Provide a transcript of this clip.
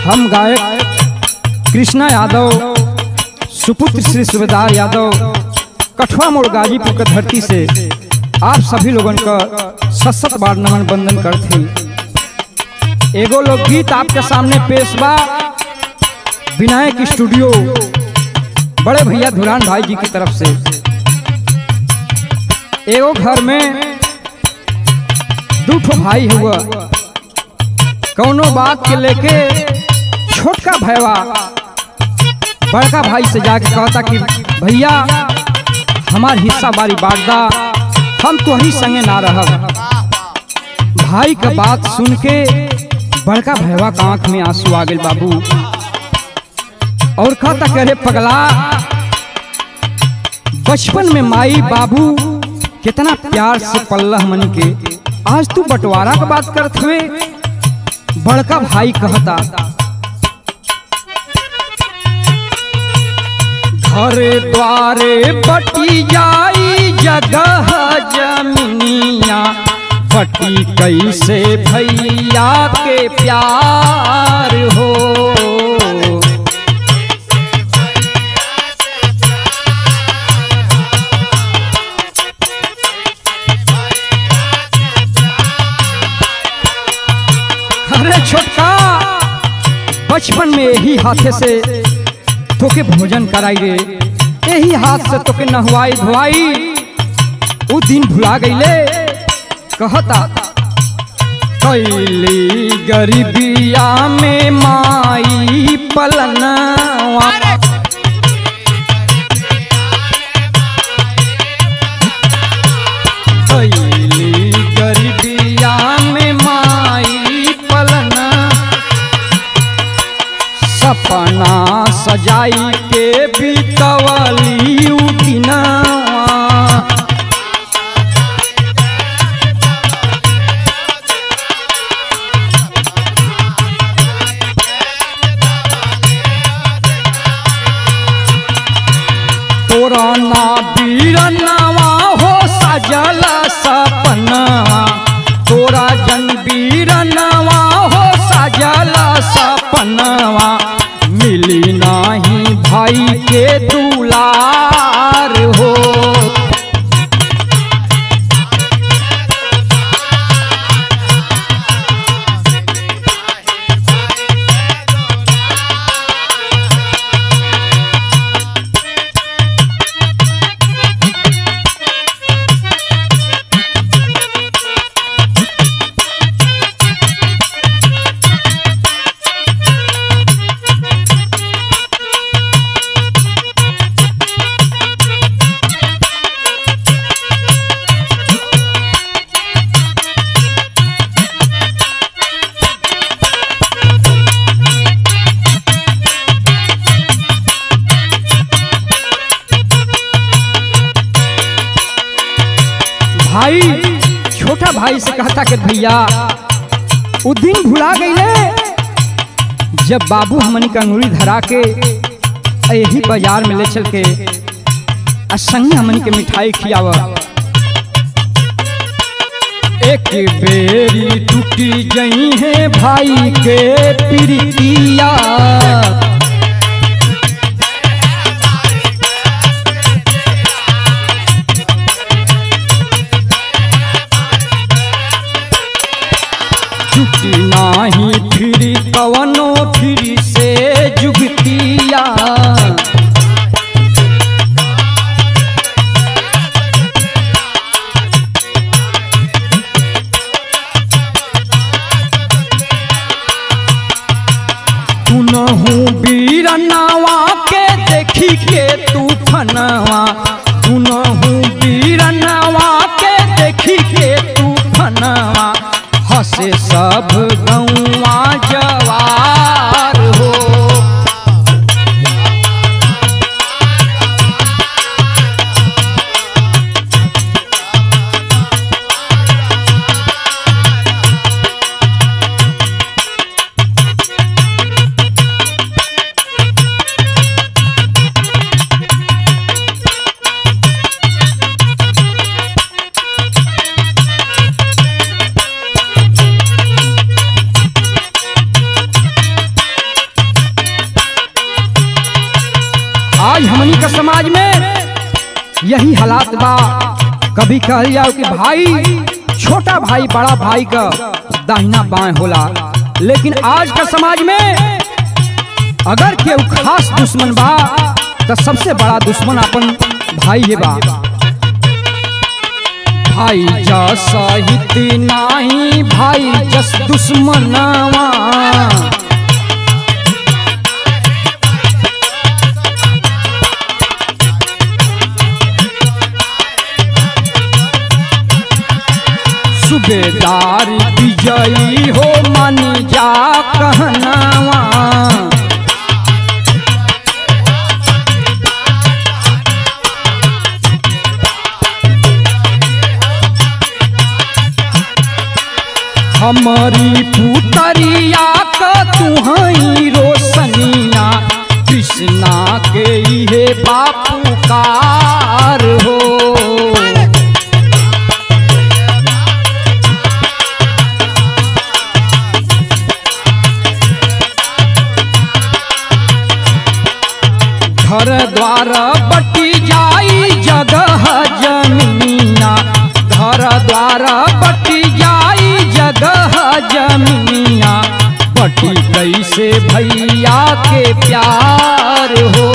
हम गायक कृष्णा यादव सुपुत्र श्री सूबेदार यादव कठुआ मोड़ गाजीपुर के धरती से आप सभी लोगों का सत बार नमन बंदन करते। एगो लोकगीत आपके सामने पेश बा विनायक स्टूडियो बड़े भैया धुरान भाई जी की तरफ से। एगो घर में दो ठो भाई हुआ, कौनो बात के लेके छोटका भैया बड़का भाई से जाके कहता कि भैया हमार हिस्सा बारी बांट दा, हम तोहरी संगे ना रहब। भाई का बात सुन के बड़का भैया का आंख में आंसू आ गए बाबू, और कहता करे पगला बचपन में माई बाबू कितना प्यार से पल्ला मन के, आज तू बंटवारा का बात करत हुए। बड़का भाई कहता घरे द्वारे बटी जाई जगह जमीनिया, बटी कैसे भैया के प्यार हो। अरे छोटका बचपन में यही हाथे से तोके भोजन कराई रे, यही हाथ से तोके नहवाई धोवाई, वो दिन भुला गईले। कहता कैली गरीबिया में माई पलनवा, कैली गरीबिया में माई पलना, सपना सजाई के बीतवली उदिना। तोरा ना बीरनवा हो सजल सपनवा, तोरा जन बीरनवा हो सजल सपनवा, मिली नाही भाई के दुलार हो। भाई छोटा भाई से कहता कि भैया वो दिन भुला गईले जब बाबू हमनी का अंगुरी धरा के यही बाजार में ले चल के संगे हमनी के मिठाई खियावा। एक बेरी टूटी गई है भाई के प्रीतिया, छुट्टी नाही फिरी कवनो फिरी से जुगतिया। तुनहु बीरनवा के देखी के तूफनवा, तुनहु बीरनवा के देखी के तूफनवा, हसे सब गौवा जवार हो। का समाज में यही हालात बा। कभी कह जाओ कि भाई छोटा भाई बड़ा भाई का दाहिना बाएं होला, लेकिन आज का समाज में अगर केहू खास दुश्मन बा तो सबसे बड़ा दुश्मन अपन भाई है बा। भाई जैसा हित नाही भाई जस दुश्मनवा, सूबेदार विजयी हो मन जा कहनावा। हमारी पुतरिया का तुहई रोशनिया, कृष्णा के इहे बापू कार हो। घर द्वार बटी जाई जगह जमीनिया, घर द्वार बटी जाई जगह जमीनिया, बटी कैसे भैया के प्यार हो।